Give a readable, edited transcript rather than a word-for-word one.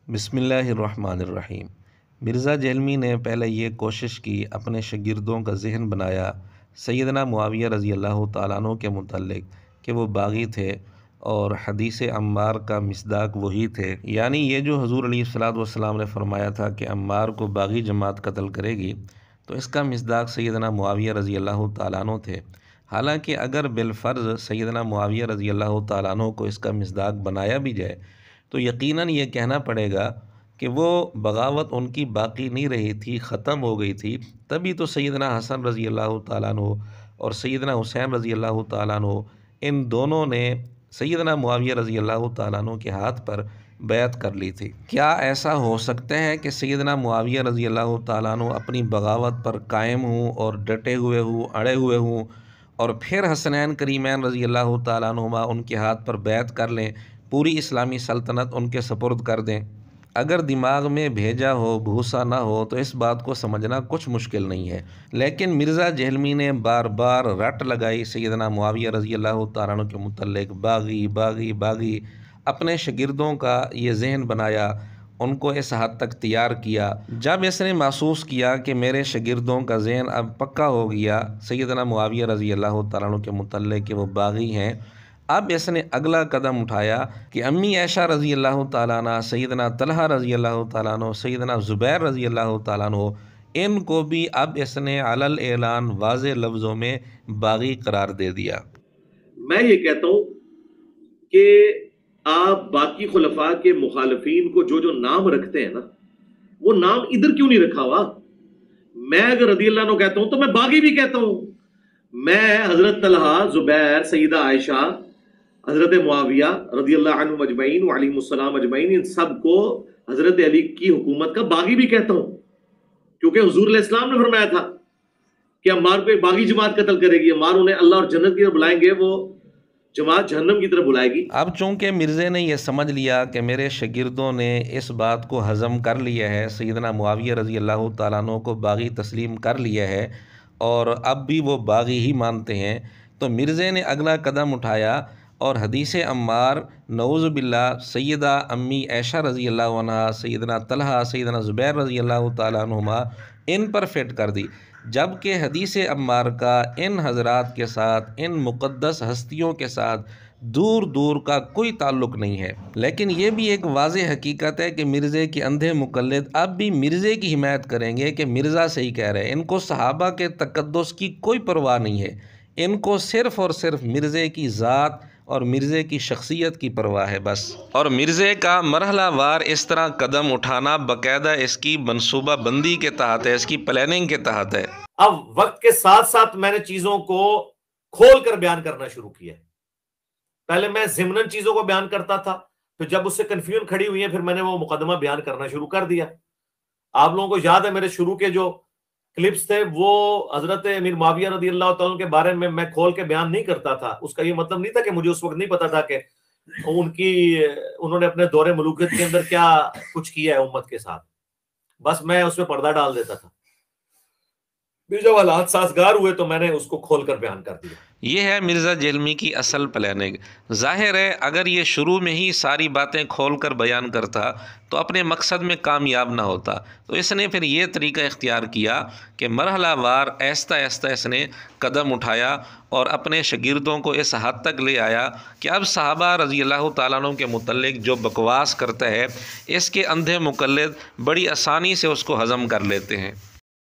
بسم اللہ الرحمن الرحیم۔ مرزا جہلمی نے پہلے یہ کوشش کی، اپنے شاگردوں کا ذہن بنایا سیدنا معاویہ رضی اللہ تعالیٰ عنہ کے متعلق کہ وہ باغی تھے اور حدیث عمار کا مصداق وہی تھے، یعنی یہ جو حضور علیہ الصلوۃ والسلام نے فرمایا تھا کہ عمار کو باغی جماعت قتل کرے گی، تو اس کا مصداق سیدنا معاویہ رضی اللہ تعالیٰ عنہ تھے۔ حالانکہ اگر بالفرض سیدنا معاویہ رضی اللہ تعالیٰ عنہ کو اس کا مصداق بنایا بھی جائے تو یقیناً یہ کہنا پڑے گا کہ وہ بغاوت ان کی باقی نہیں رہی تھی، ختم ہو گئی تھی۔ تبھی تو سیدنا حسن رضی اللہ تعالیٰ عنہ اور سیدنا حسین رضی اللہ تعالیٰ عنہ، ان دونوں نے سیدنا معاویہ رضی اللہ تعالیٰ عنہ کے ہاتھ پر بیعت کر لی تھی۔ کیا ایسا ہو سکتا ہے کہ سیدنا معاویہ رضی اللہ تعالیٰ عنہ اپنی بغاوت پر قائم ہوں اور ڈٹے ہوئے ہوں، اڑے ہوئے ہوں، اور پھر حسنین کریمین رضی اللہ تعالیٰ عنہما ان کے ہاتھ پر بیعت کر لیں، پوری اسلامی سلطنت ان کے سپرد کر دیں؟ اگر دماغ میں بھیجا ہو، بھوسا نہ ہو تو اس بات کو سمجھنا کچھ مشکل نہیں ہے۔ لیکن مرزا جہلمی نے بار بار رٹ لگائی سیدنا معاویہ رضی اللہ تعالیٰ عنہ کے متعلق، باغی باغی باغی، اپنے شاگردوں کا یہ ذہن بنایا، ان کو اس حد تک تیار کیا۔ جب اس نے محسوس کیا کہ میرے شاگردوں کا ذہن اب پکا ہو گیا سیدنا معاویہ رضی اللہ تعالیٰ عنہ کے متعلق کہ وہ باغی ہیں، اب اس نے اگلا قدم اٹھایا کہ امی عائشہ رضی اللہ تعالیٰ عنہ، سیدنا طلحہ رضی اللہ تعالیٰ عنہ، سیدنا زبیر رضی اللہ تعالیٰ عنہ، ان کو بھی اب اس نے علی الاعلان واضح لفظوں میں باغی قرار دے دیا۔ میں یہ کہتا ہوں کہ آپ باقی خلفاء کے مخالفین کو جو نام رکھتے ہیں نا، وہ نام ادھر کیوں نہیں رکھا ہوا؟ میں اگر رضی اللہ عنہ کہتا ہوں تو میں باغی بھی کہتا ہوں۔ میں حضرت طلحہ، زبیر، سیدہ عائشہ، حضرت معاویہ رضی اللہ عنہ اجمعین وعلیہم السلام اجمعین، ان سب کو حضرت علی کی حکومت کا باغی بھی کہتا ہوں، کیونکہ حضور علیہ السلام نے فرمایا تھا کہ عمار کو ایک باغی جماعت قتل کرے گی، عمار انہیں اللہ اور جنت کی طرف بلائیں گے، وہ جماعت جہنم کی طرف بلائے گی۔ اب چونکہ مرزے نے یہ سمجھ لیا کہ میرے شاگردوں نے اس بات کو ہضم کر لیا ہے، سیدنا معاویہ رضی اللہ تعالیٰ عنہ کو باغی تسلیم کر لیا ہے اور اب بھی وہ باغی ہی مانتے ہیں، تو مرزے نے اگلا قدم اٹھایا اور حدیث عمار نعوذ باللہ سیدہ امی عائشہ رضی اللہ عنہ، سیدنا طلحہ، سیدنا زبیر رضی اللہ تعالیٰ عنہما، ان پر فٹ کر دی، جبکہ حدیث عمار کا ان حضرات کے ساتھ، ان مقدس ہستیوں کے ساتھ دور دور کا کوئی تعلق نہیں ہے۔ لیکن یہ بھی ایک واضح حقیقت ہے کہ مرزے کے اندھے مقلد اب بھی مرزے کی حمایت کریں گے کہ مرزا صحیح کہہ رہے ہیں۔ ان کو صحابہ کے تقدس کی کوئی پرواہ نہیں ہے، ان کو صرف اور صرف مرزے کی ذات اور مرزے کی شخصیت کی پرواہ ہے بس۔ اور مرزے کا مرحلہ وار اس طرح قدم اٹھانا باقاعدہ اس کی منصوبہ بندی کے تحت ہے، اس کی پلاننگ کے تحت ہے۔ اب وقت کے ساتھ ساتھ میں نے چیزوں کو کھول کر بیان کرنا شروع کیا۔ پہلے میں ضمناً چیزوں کو بیان کرتا تھا، پھر جب اس سے کنفیوژن کھڑی ہوئی ہے پھر میں نے وہ مقدمہ بیان کرنا شروع کر دیا۔ آپ لوگوں کو یاد ہے میرے شروع کے جو کلپس تھے وہ حضرت امیر معاویہ رضی اللہ تعالیٰ کے بارے میں کھول کے بیان نہیں کرتا تھا۔ اس کا یہ مطلب نہیں تھا کہ مجھے اس وقت نہیں پتا تھا کہ انہوں نے اپنے دور ملوکیت کے اندر کیا کچھ کیا ہے امت کے ساتھ، بس میں اس پہ پردہ ڈال دیتا تھا۔ پھر جب حالات سازگار ہوئے تو میں نے اس کو کھول کر بیان کر دیا۔ یہ ہے مرزا جہلمی کی اصل پلاننگ۔ ظاہر ہے اگر یہ شروع میں ہی ساری باتیں کھول کر بیان کرتا تو اپنے مقصد میں کامیاب نہ ہوتا، تو اس نے پھر یہ طریقہ اختیار کیا کہ مرحلہ وار آہستہ آہستہ اس نے قدم اٹھایا اور اپنے شاگردوں کو اس حد تک لے آیا کہ اب صحابہ رضی اللہ تعالیٰ عنہ کے متعلق جو بکواس کرتا ہے، اس کے اندھے مقلد بڑی آسانی سے اس کو ہضم کر لیتے ہیں۔